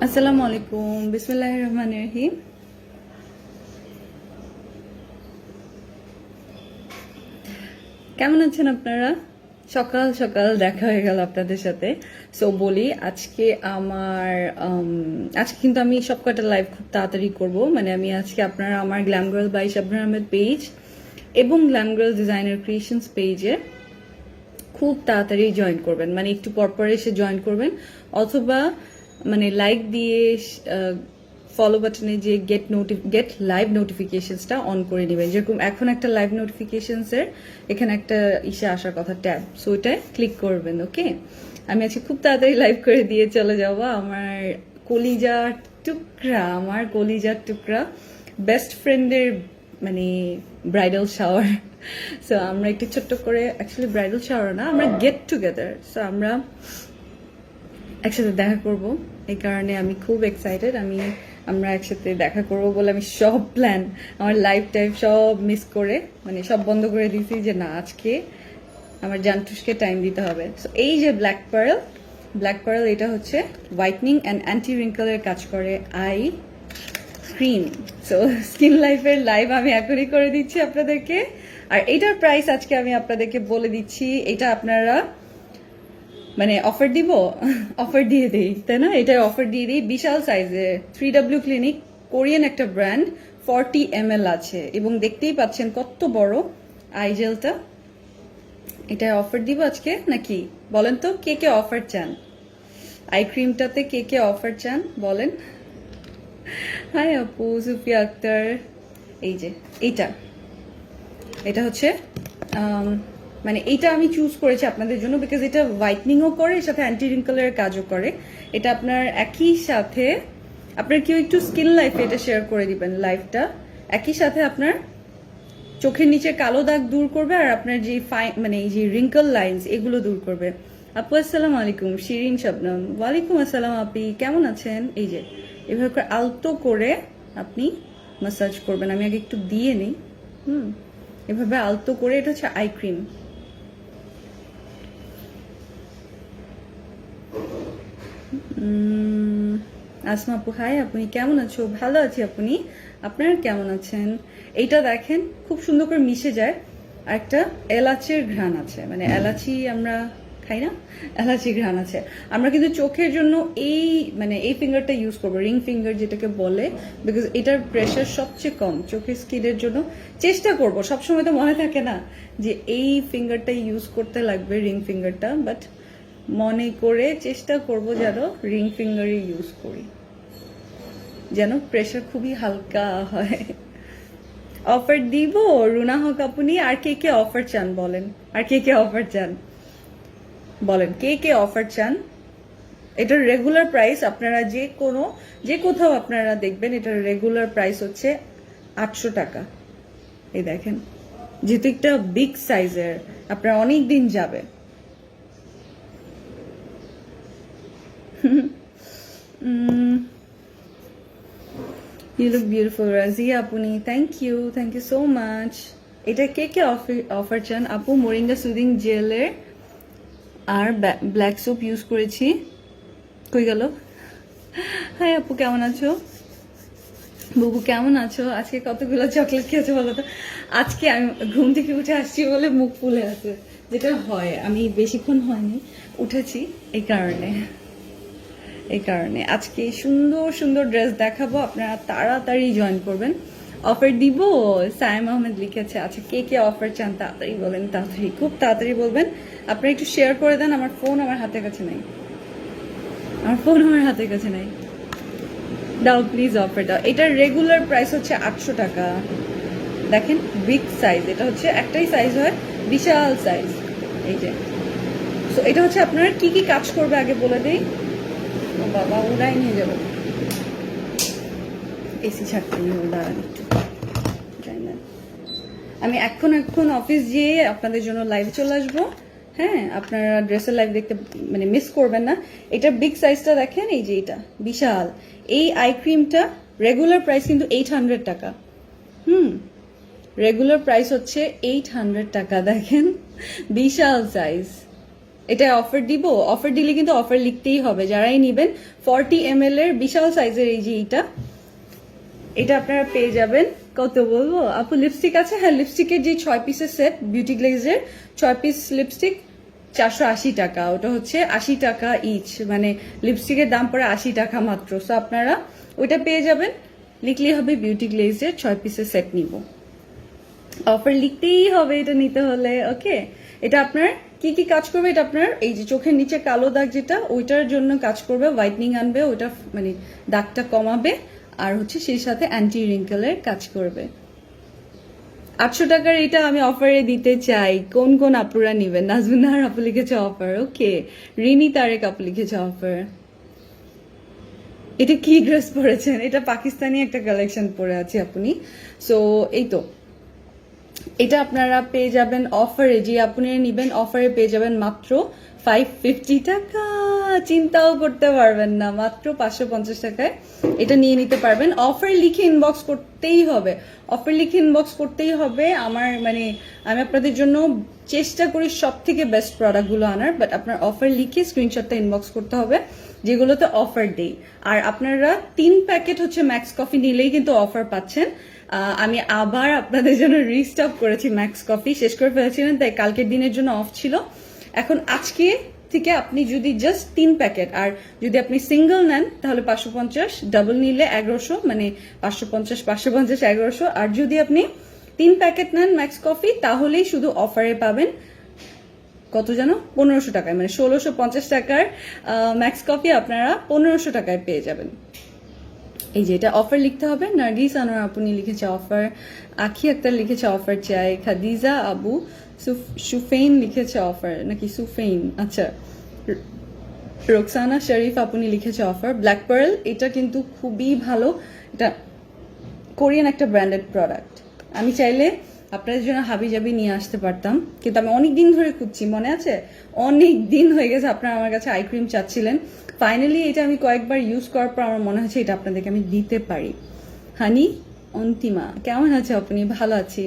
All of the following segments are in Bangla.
আসসালামু আলাইকুম, বিসমিল্লাহির রহমানির রহিম। কেমন আছেন আপনারা? সকাল সকাল দেখা হয়ে গেল আপনাদের সাথে। সো বলি আজকে আজকে কিন্তু আমি সব কটা লাইভ খুব তাড়াতাড়ি করব। মানে আমি আজকে আপনারা আমার glam girl by Shabnar Ahmed page এবং গ্ল্যাম গার্ল ডিজাইনার ক্রিয়েশনস পেজে খুব তাড়াতাড়ি জয়েন করবেন, মানে একটু পরপর এসে জয়েন করবেন, অথবা মানে লাইক দিয়ে ফলো বাটনে যে গেট লাইভ নোটিফিকেশনসটা অন করে নেবেন। যেরকম এখন একটা লাইভ নোটিফিকেশনসের এখানে একটা ইসে আসার কথা, ট্যাব, সো ওইটায় ক্লিক করবেন। ওকে, আমি আজকে খুব তাড়াতাড়ি লাইভ করে দিয়ে চলে যাব আমার কলিজার টুকরা বেস্ট ফ্রেন্ডের মানে ব্রাইডাল শাওয়ার। সো আমরা একটু ছোট্ট করে, অ্যাকচুয়ালি ব্রাইডাল শাওয়ার না, আমরা গেট টুগেদার। সো আমরা একসাথে দেখা করব, এই কারণে আমি খুব এক্সাইটেড। আমরা একসাথে দেখা করব বলে আমি সব প্ল্যান, আমার লাইফ টাইম সব মিস করে, মানে সব বন্ধ করে দিয়েছি যে না, আজকে আমার জান্টুসকে টাইম দিতে হবে। সো এই যে ব্ল্যাক পার্ল এটা হচ্ছে হোয়াইটনিং অ্যান্ড অ্যান্টি রিঙ্কলের কাজ করে আই ক্রিম। সো স্কিন লাইফের লাইভ আমি এখনই করে দিচ্ছি আপনাদেরকে। আর এটার প্রাইস আজকে আমি আপনাদেরকে বলে দিচ্ছি। এটা আপনারা মানে অফার দিব, অফার দিয়ে দিই, তাই না? এটার অফার দিয়ে দিই। বিশাল সাইজে 3W ক্লিনিক, কোরিয়ান একটা ব্র্যান্ড, 40 ml আছে এবং দেখতেই পাচ্ছেন কত বড় আই জেলটা। এটা অফার দিব আজকে নাকি বলেন তো, কে কে অফার চান? আই ক্রিমটাতে কে কে অফার চান বলেন। হাই আপু, সুফিয়া আক্তার। এই যে এটা হচ্ছে মানে এইটা আমি চুজ করেছি আপনাদের জন্য বিকজ এটা হোয়াইটনিংও করে, এর সাথে অ্যান্টি রিঙ্কলের কাজও করে। এটা আপনার একই সাথে, আপনার কেউ একটু স্কিন লাইফে এটা শেয়ার করে দিবেন লাইফটা, একই সাথে আপনার চোখের নিচে কালো দাগ দূর করবে আর আপনার যে মানে এই যে রিঙ্কল লাইন্স এগুলো দূর করবে। আপু আসসালামু আলাইকুম। শিরিন শবনম, ওয়ালাইকুম আসসালাম আপি, কেমন আছেন? এই যে এভাবে করে আলতো করে আপনি ম্যাসাজ করবেন। আমি আগে একটু দিয়ে নিই। এভাবে আলতো করে, এটা হচ্ছে আই ক্রিম। আসমা আপু হাই, আপনি কেমন আছো? ভালো আছি আপনি, আপনারা কেমন আছেন? এইটা দেখেন খুব সুন্দর করে মিশে যায়। আর একটা এলাচের ঘ্রাণ আছে, মানে এলাচি আমরা খাই না, এলাচি ঘ্রাণ আছে। আমরা কিন্তু চোখের জন্য এই ফিঙ্গারটা ইউজ করবো, রিং ফিঙ্গার যেটাকে বলে, বিকজ এটার প্রেশার সবচেয়ে কম চোখের স্কিনের জন্য। চেষ্টা করব, সবসময় তো মনে থাকে না যে এই ফিঙ্গারটা ইউজ করতে লাগবে, রিং ফিঙ্গারটা, বাট মনে করে চেষ্টা করব যেন রিং ফিঙ্গারই ইউজ করি, যেন প্রেশার খুবই হালকা হয়। অফার দিব রুনা হক আপনি। আর কে কে অফার চান বলেন, আর কে কে অফার চান বলেন, কে কে অফার চান? এটার রেগুলার প্রাইস আপনারা যে কোথাও আপনারা দেখবেন, এটার রেগুলার প্রাইস হচ্ছে 800 টাকা। এই দেখেন, যেহেতু একটা বিগ সাইজের, আপনার অনেক দিন যাবে। You look beautiful, Razia আপনি। Thank you so much. এটা কে কে অফার চান? আপু মোরিঙ্গা সুদিং জেলের আর ব্ল্যাক সোপ ইউজ করেছি। কই গেল? হাই আপু, কেমন আছো? বুবু কেমন আছো? আজকে কতগুলো চকলেট খেয়েছো বলো তো? আজকে আমি ঘুম থেকে উঠে আসছি বলে মুখ ফুলে আছে, যেটা হয়, আমি বেশিক্ষণ হয়নি উঠেছি, এই কারণে আজকে সুন্দর সুন্দর ড্রেস দেখাবো, আপনারা তাড়াতাড়ি জয়েন করবেন। অফার দিব, সায়েম আহমেদ লিখেছে। আচ্ছা, কে কে অফার চান তাড়াতাড়ি বলেন, তাড়াতাড়ি, খুব তাড়াতাড়ি বলবেন। আপনারা একটু শেয়ার করে দেন, আমার ফোন আমার হাতের কাছে নাই, দাও প্লিজ, অফার দাও। এটার রেগুলার প্রাইস হচ্ছে 800 টাকা। দেখেন বিগ সাইজ, এটা হচ্ছে একটাই সাইজ হয়, বিশাল সাইজ। এই যে, সো এটা হচ্ছে আপনারা কি কি কাজ করবে আগে বলে দেই। বাবা ওরাই নিয়ে যাবো, এসি ছাড়তে দাঁড়ান একটু, যাই না। আমি এখন অফিস যেয়ে আপনাদের জন্য লাইভ চলে আসবো। হ্যাঁ, আপনারা ড্রেসের লাইভ দেখতে মানে মিস করবেন না। এটা বিগ সাইজটা দেখেন, এই যে এটা বিশাল। এই আই ক্রিমটা রেগুলার প্রাইস কিন্তু 800 টাকা। রেগুলার প্রাইস হচ্ছে 800 টাকা। দেখেন বিশাল সাইজ, এটা অফার দিব, অফার দিলে কিন্তু অফার লিখতেই হবে। যারাই নিবেন 40 ml এর বিশাল সাইজের এই যে এটা আপনারা পেয়ে যাবেন। কত বলবো আপু, লিপস্টিক আছে? হ্যাঁ, লিপস্টিকের যে 6 পিসের সেট, বিউটি গ্লেজের 6 পিস লিপস্টিক 480 টাকা। ওটা হচ্ছে 80 টাকা ইচ, মানে লিপস্টিকের দাম পড়ে 80 টাকা মাত্র। সো আপনারা ওইটা পেয়ে যাবেন, লিখলেই হবে বিউটি গ্লেজের 6 পিসের সেট নিব। অফার লিখতেই হবে এটা নিতে হলে। ওকে, এটা আপনার কি কি কাজ করবে? এটা আপনার এই যে চোখের নিচে কালো দাগ যেটা, ওইটার জন্য কাজ করবে, হোয়াইটনিং আনবে, ওইটা মানে দাগটা কমাবে, আর হচ্ছে সেই সাথে অ্যান্টি রিঙ্কেলের কাজ করবে। 800 টাকার এটা আমি অফারে দিতে চাই। কোন কোন আপুরা নিবেন? নাজমুনার আপু লিখেছে অফার। ওকে, রিনি তারেক আপু লিখেছে অফার। এটা কি ড্রেস পরেছেন? এটা পাকিস্তানি একটা কালেকশন পরে আছে আপনি। সো এই তো, এটা আপনারা পেয়ে যাবেন অফারে, যে আপনি নিবেন অফারে পেয়ে যাবেন মাত্র 550 টাকা। চিন্তাও করতে পারবেন না, মাত্র 550 টাকায় এটা নিয়ে নিতে পারবেন। অফার লিখে ইনবক্স করতেই হবে, অফার লিখে ইনবক্স করতেই হবে। আমার মানে আমি আপনাদের জন্য চেষ্টা করি সব থেকে বেস্ট প্রোডাক্টগুলো আনার, বাট আপনার অফার লিখে স্ক্রিনশটটা ইনবক্স করতে হবে যেগুলোতে অফার দেই। আর আপনারা 3 প্যাকেট হচ্ছে ম্যাক্স কফি নিলেই কিন্তু অফার পাচ্ছেন। আমি আবার আপনাদের জন্য রিস্টক করেছি ম্যাক্স কফি, শেষ করে ফেলেছিলেন তাই কালকের দিনের জন্য অফ ছিল। এখন আজকে থেকে আপনি যদি জাস্ট 3 প্যাকেট, আর যদি আপনি সিঙ্গেল নেন তাহলে 550, ডাবল নিলে 1100, মানে 550 550 1100। আর যদি আপনি 3 প্যাকেট নেন ম্যাক্স কফি তাহলেই শুধু অফারে পাবেন কত জানো? 1500 টাকায়, মানে 1650 টাকার ম্যাক্স কফি আপনারা 1500 টাকায় পেয়ে যাবেন। এই যে এটা অফার লিখতে হবে। নার্গিস আনোয়ার আপনি লিখেছে অফার, আখি আক্তার লিখেছে অফার চাই, খাদিজা আবু সুফেইন লিখেছে অফার, নাকি সুফেইন, আচ্ছা। রোকসানা শরীফ আপনি লিখেছে অফার। ব্ল্যাক পার্ল, এটা কিন্তু খুবই ভালো, এটা কোরিয়ান একটা ব্র্যান্ডেড প্রোডাক্ট। আমি চাইলে আপনাদের জন্য হাবি জাবি নিয়ে আসতে পারতাম, কিন্তু আমি অনেক দিন ধরে খুঁজছি, মনে আছে? অনেক দিন হয়ে গেছে আপনারা আমার কাছে আই ক্রিম চাচ্ছিলেন। ফাইনালি এটা আমি কয়েকবার ইউজ করার পর আমার মনে হচ্ছে এটা আপনাদেরকে আমি দিতে পারি। হানি অন্তিমা কেমন আছে আপনি? ভালো আছি।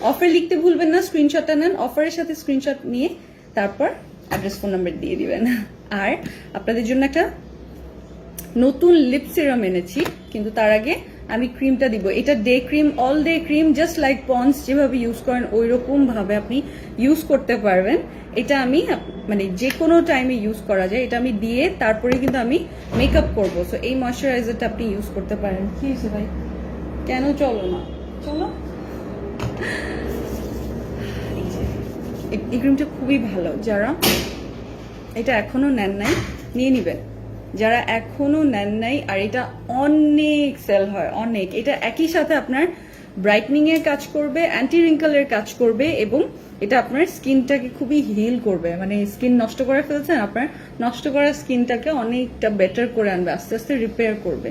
অফার লিখতে ভুলবেন না, স্ক্রিনশটটা নেন, অফারের সাথে স্ক্রিনশট নিয়ে তারপর অ্যাড্রেস ফোন নাম্বার দিয়ে দিবেন। আর আপনাদের জন্য একটা নতুন লিপ সিরাম এনেছি, কিন্তু তার আগে আমি ক্রিমটা দিব। এটা day cream, all day cream, just like ponds যেভাবে ইউজ করেন ওই রকম ভাবে আপনি ইউজ করতে পারবেন। এটা আমি মানে যে কোনো টাইমে ইউজ করা যায়। এটা আমি দিয়ে তারপরে কিন্তু আমি মেকআপ করবো। সো এই ময়শ্চারাইজারটা আপনি ইউজ করতে পারেন। কি হয়েছে ভাই, কেন চলো না? চলো। এই ক্রিমটা খুবই ভালো, যারা এটা এখনো নেন নাই নিয়ে নিবেন, যারা এখনো নেন নাই। আর এটা অনেক সেল হয়, অনেক। এটা একই সাথে আপনার ব্রাইটনিং এর কাজ করবে, অ্যান্টি রিঙ্কেলের কাজ করবে, এবং এটা আপনার স্কিনটাকে খুবই হিল করবে। মানে স্কিন নষ্ট করে ফেলছেন, আপনার নষ্ট করা স্কিনটাকে অনেকটা বেটার করে আনবে, আস্তে আস্তে রিপেয়ার করবে।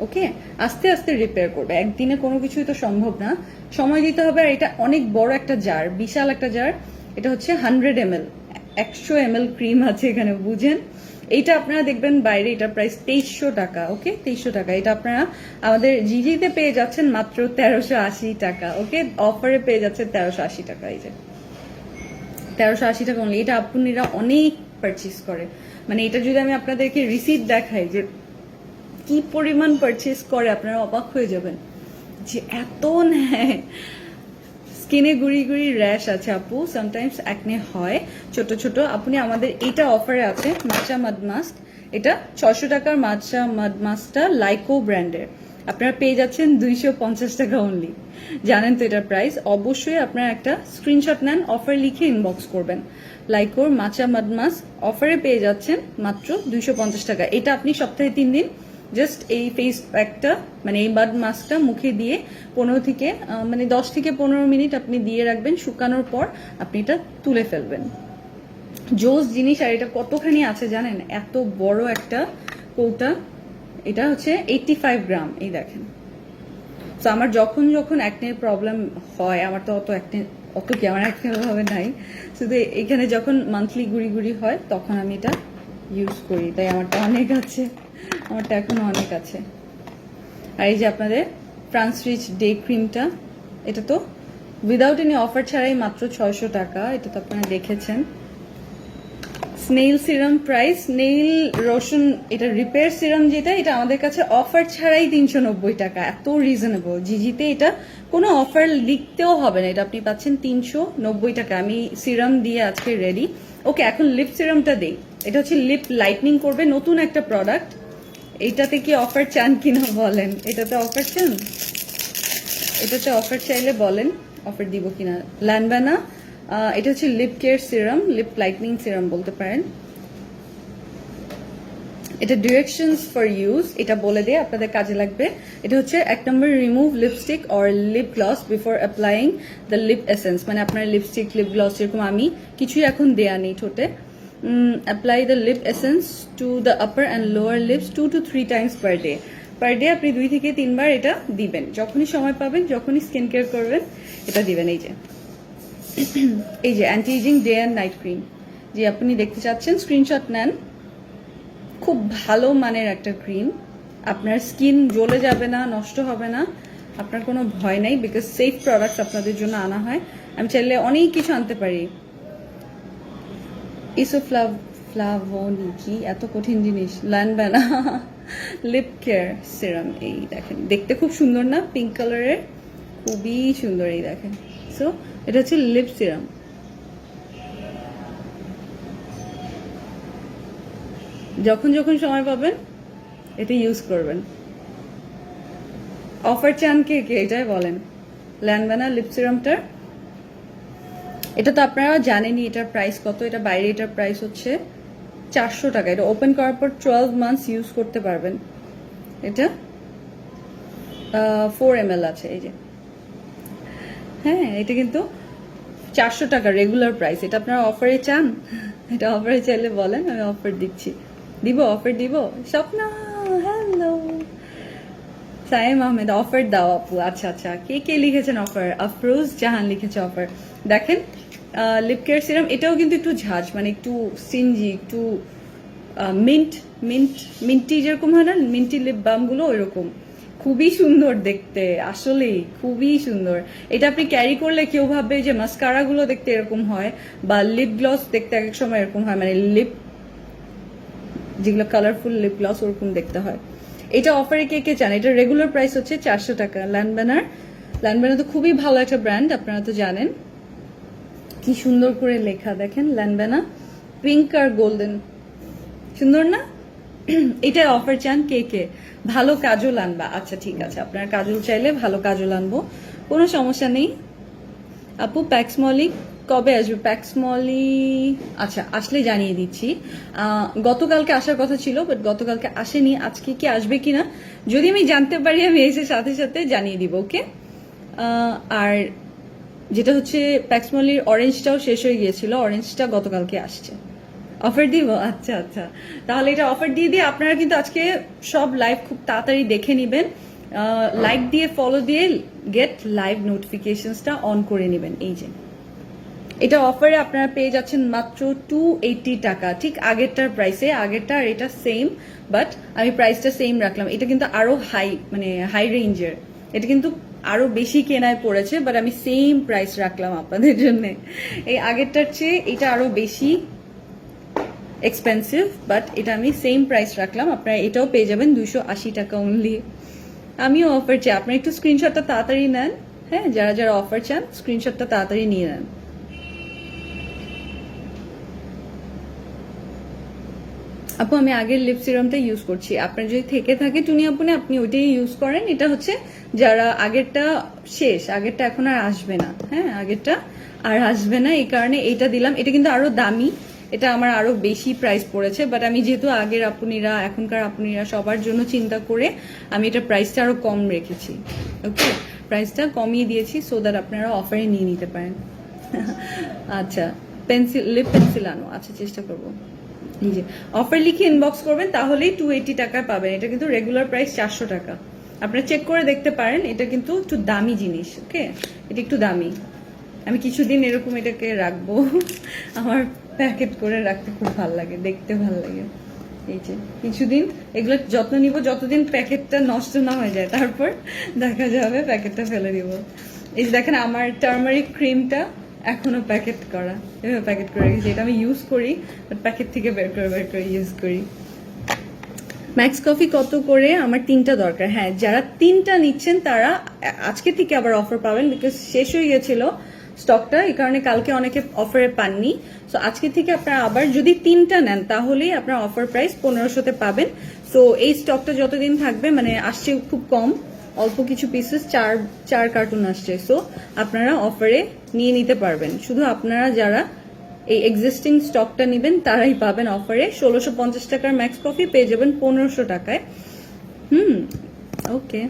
ওকে, আস্তে আস্তে রিপেয়ার করবে, একদিনে কোনো কিছুই তো সম্ভব না, সময় দিতে হবে। আর এটা অনেক বড় একটা জার, বিশাল একটা জার। এটা হচ্ছে 100 ml, 100 ml ক্রিম আছে এখানে, বুঝেন? এইটা আপনারা দেখবেন বাইরে এটা প্রাইস 2300 টাকা। ওকে, 2300 টাকা। এটা আপনারা আমাদের জিজিতে পেয়ে যাচ্ছেন মাত্র 1380 টাকা। ওকে, অফারে পেয়ে যাচ্ছেন 1380 টাকা। এই যে 1380 টাকা অনলি। এটা আপনারা অনেক পারচেস করে, মানে এটা যদি আমি আপনাদেরকে রিসিট দেখাই যে কি পরিমাণ পারচেস করে, আপনারা অবাক হয়ে যাবেন যে এত নেয়। স্কিনে গুড়ি গুড়ি র্যাশ আছে আপু, সামটাইমস অ্যাকনে হয় ছোট ছোট। আপনি আমাদের এটা অফারে আছে মাচা মাড মাস্ক, এটা 600 টাকার মাচা মাড মাস্কটা লাইকো ব্র্যান্ডের আপনারা পেয়ে যাচ্ছেন 250 টাকা অনলি। জানেন তো এটার প্রাইস? অবশ্যই আপনারা একটা স্ক্রিনশট নেন, অফার লিখে ইনবক্স করবেন। লাইকোর মাচা মাড মাস্ক অফারে পেয়ে যাচ্ছেন মাত্র 250 টাকা। এটা আপনি সপ্তাহে 3 দিন জাস্ট এই ফেস প্যাকটা, মানে এই মাড মাস্কটা মুখে দিয়ে 10 থেকে 15 মিনিট আপনি দিয়ে রাখবেন, শুকানোর পর আপনি এটা তুলে ফেলবেন। জোস জিনিস। আর এটা কতখানি আছে জানেন? এত বড় একটা কৌটা, এটা হচ্ছে 85 গ্রাম। এই দেখেন। তো আমার যখন যখন অ্যাকনের প্রবলেম হয়, আমার তো অত কি আমার অ্যাকনের ভাবে নাই, শুধু এখানে যখন মান্থলি গুড়ি গুড়ি হয় তখন আমি এটা ইউজ করি, তাই আমারটা অনেক আছে, আমারটা এখনো অনেক আছে। আর এই যে আপনাদের ফ্রান্স রিচ ডে ক্রিমটা, এটা তো উইদাউট এনি অফার ছাড়াই মাত্র 600 টাকা। এটা তো আপনারা দেখেছেন। স্নেইল সিরাম প্রাইস, স্নেইল রসুন, এটা রিপেয়ার সিরাম যেটা, এটা আমাদের কাছে অফার ছাড়াই 390 টাকা, এত রিজনেবল। জিজিতে এটা কোনো অফার লিখতেও হবে না, এটা আপনি পাচ্ছেন 390 টাকা। আমি সিরাম দিয়ে আজকে রেডি। ওকে, এখন লিপ সিরামটা দেই। এটা হচ্ছে লিপ লাইটনিং করবে, নতুন একটা প্রোডাক্ট। এইটাতে কি অফার চান কিনা বলেন, এটাতে অফার চান? এটাতে অফার চাইলে বলেন, অফার দিব কিনা। ল্যানবানা, এটা হচ্ছে lip care serum, lip lightening serum বলতে পারেন। এটা ডিরেকশনস ফর ইউজ, এটা বলে দিয়ে আপনাদের কাজে লাগবে। এটা হচ্ছে 1 নম্বর, remove lipstick or lip gloss before applying the lip essence. মানে আপনার লিপস্টিক, লিপ গ্লস এরকম আমি কিছুই এখন দেয়া নেই ঠোঁটে। Apply the lip essence to the upper and lower lips 2 to 3 times per day. Per day আপনি 2 থেকে 3 বার এটা দিবেন, যখনই সময় পাবেন, যখনই স্কিন কেয়ার করবেন এটা দিবেন। এই যে anti ageing day and night cream, যে আপনি দেখতে চাচ্ছেন স্ক্রিনশট নেন। খুব ভালো মানের একটা ক্রিম, আপনার স্কিন জ্বলে যাবে না, নষ্ট হবে না, আপনার কোনো ভয় নাই, বিকজ সেফ প্রোডাক্ট আপনাদের জন্য আনা হয়। আমি চাইলে অনেক কিছু আনতে পারি। ফ্লাভোনি, কি এত কঠিন জিনিস। ল্যানবানা লিপ কেয়ার সিরাম, এই দেখেন, দেখতে খুব সুন্দর না, পিঙ্ক কালারের, খুবই সুন্দর। এই দেখেন, সো এটা হচ্ছে লিপ সিরাম। যখন যখন সময় পাবেন এটা ইউজ করবেন। অফার চান কে কে এটাই বলেন। ল্যানবানা লিপ সিরামটার, এটা তো আপনারা জানেনই এটার প্রাইস কত। এটা বাইরে এটার প্রাইস হচ্ছে 400 টাকা। এটা ওপেন করার পর 12 মান্থস ইউজ করতে পারবেন। এটা 4 ml আছে, এই যে। হ্যাঁ, এটা কিন্তু 400 টাকা রেগুলার প্রাইস। এটা আপনারা অফারে চান, এটা অফারে চাইলে বলেন, আমি অফার দিচ্ছি। দিব, অফার দিব। স্বপ্না, হ্যালো। সাইম আহমেদ, অফার দাও আপু। আচ্ছা আচ্ছা, কে কে লিখেছেন অফার? আফরোজ জাহান লিখেছে অফার। দেখেন, লিপ কেয়ার সিরাম, এটাও কিন্তু একটু ঝাঁজ, মানে একটু সিনজি, একটু মিন্টি যেরকম হয় না, মিন্টি লিপ বামগুলো ওইরকম। খুবই সুন্দর দেখতে, আসলেই খুবই সুন্দর। এটা আপনি ক্যারি করলে কেউ ভাববে যে মাস্কারা গুলো দেখতে এরকম হয়, বা লিপ গ্লস দেখতে এক সময় এরকম হয়, মানে লিপ যেগুলো কালারফুল লিপ গ্লস ওরকম দেখতে হয়। এটা অফারে কে কে চান? এটা রেগুলার প্রাইস হচ্ছে 400 টাকা। ল্যানবানা তো খুবই ভালো একটা ব্র্যান্ড, আপনারা তো জানেন। কি সুন্দর করে লেখা দেখেন, ল্যানবানা, পিঙ্ক আর গোল্ডেন, সুন্দর না? এটা অফার চান কে কে? ভালো কাজল আনবা, আচ্ছা ঠিক আছে, আপনার কাজল চাইলে ভালো কাজল আনবো, কোনো সমস্যা নেই। আপু প্যাক্সমলি কবে আসবে? প্যাক্সমলি আচ্ছা আসলে জানিয়ে দিচ্ছি। গতকালকে আসার কথা ছিল, বাট গতকালকে আসেনি। আজকে কি আসবে কিনা যদি আমি জানতে পারি, আমি এসে সাথে সাথে জানিয়ে দিব। ওকে, আর যেটা হচ্ছে প্যাক্সমলির অরেঞ্জটাও শেষ হয়ে গিয়েছিল, অরেঞ্জটা গতকালকে আসছে। অফার দিব, আচ্ছা আচ্ছা, তাহলে এটা অফার দিয়ে দিয়ে আপনারা কিন্তু আজকে সব লাইভ খুব তাড়াতাড়ি দেখে নেবেন। লাইক দিয়ে, ফলো দিয়ে, গেট লাইভ নোটিফিকেশনসটা অন করে নেবেন। এই যে এটা অফারে আপনারা পেয়ে যাচ্ছেন মাত্র 280 টাকা, ঠিক আগেরটার প্রাইসে। আগেরটা আর এটা সেম, বাট আমি প্রাইসটা সেম রাখলাম। এটা কিন্তু আরো হাই, মানে হাই রেঞ্জের, এটা কিন্তু আরো বেশি কেনায় পড়েছে, বাট আমি সেম প্রাইস রাখলাম আপনাদের জন্য। এই আগেরটার চেয়ে এটা আরো বেশি এক্সপেন্সিভ, বাট এটা আমি সেম প্রাইস রাখলাম। আপনারা এটাও পেয়ে যাবেন 280 টাকা অনলি। আমিও অফার চাই, আপনারা একটু স্ক্রিনশটটা তাড়াতাড়ি নেন। হ্যাঁ, যারা যারা অফার চান স্ক্রিনশটটা তাড়াতাড়ি নিয়ে নেন। আপু আমি আগের লিপ সিরামটা ইউজ করছি, আপনার যদি থেকে থাকে টুনি আপনি আপনি ওইটাই ইউজ করেন। এটা হচ্ছে যারা আগেরটা শেষ, আগেরটা এখন আর আসবে না। হ্যাঁ, আগেরটা আর আসবে না, এই কারণে এটা দিলাম। এটা কিন্তু আরো দামি, এটা আমার আরো বেশি প্রাইস পড়েছে, বাট আমি যেহেতু আগের আপুনিরা, এখনকার আপুনিরা সবার জন্য চিন্তা করে আমি এটা প্রাইসটা আরো কম রেখেছি। ওকে, প্রাইসটা কমিয়ে দিয়েছি সো দ্যাট আপনারা অফারে নিয়ে নিতে পারেন। আচ্ছা, পেন্সিল, লিপ পেন্সিল আনো, আচ্ছা চেষ্টা করবো। এই যে অফার লিখে ইনবক্স করবেন, তাহলেই 280 টাকা পাবেন। এটা কিন্তু রেগুলার প্রাইস 400 টাকা। আপনারা চেক করে দেখতে পারেন, এটা কিন্তু একটু দামি জিনিস। ওকে, এটা একটু দামি। আমি কিছুদিন এরকম এটাকে রাখবো, আমার প্যাকেট করে রাখতে খুব ভালো লাগে, দেখতে ভালো লাগে। এই যে কিছুদিন এগুলো যত্ন নিব, যতদিন প্যাকেটটা নষ্ট না হয়ে যায়, তারপর দেখা যাবে প্যাকেটটা ফেলে দিব। এই যে দেখেন আমার টার্মারিক ক্রিমটা এখনো প্যাকেট করা, এভাবে প্যাকেট করে রেখেছি। এটা আমি ইউজ করি, বাট প্যাকেট থেকে বের করে ইউজ করি। ম্যাক্স কফি কত করে? আমার 3টা দরকার। হ্যাঁ, যারা 3টা নিচ্ছেন তারা আজকে থেকে আবার অফার পাবেন, বিকজ শেষ হয়ে গেছিল স্টকটা, এই কারণে কালকে অনেকে অফারে পাননি। সো আজকে থেকে আপনারা আবার যদি 3টা নেন তাহলেই আপনার অফার প্রাইস 1500-তে পাবেন। সো এই স্টকটা যতদিন থাকবে, মানে আসছে খুব কম, অল্প কিছু পিসেস, চার কার্টুন আসছে। সো আপনারা অফারে নিয়ে নিতে পারবেন। শুধু আপনারা যারা এই এক্সিস্টিং স্টকটা নেবেন তারাই পাবেন অফারে। 1650 টাকার ম্যাক্স কফি পেয়ে যাবেন 1500 টাকায়। ওকে,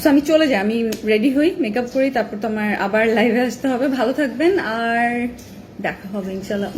সো আমি চলে যাই, আমি রেডি হই, মেকআপ করি, তারপর তোমার আবার লাইভে আসতে হবে। ভালো থাকবেন, আর দেখা হবে ইনশাল্লাহ।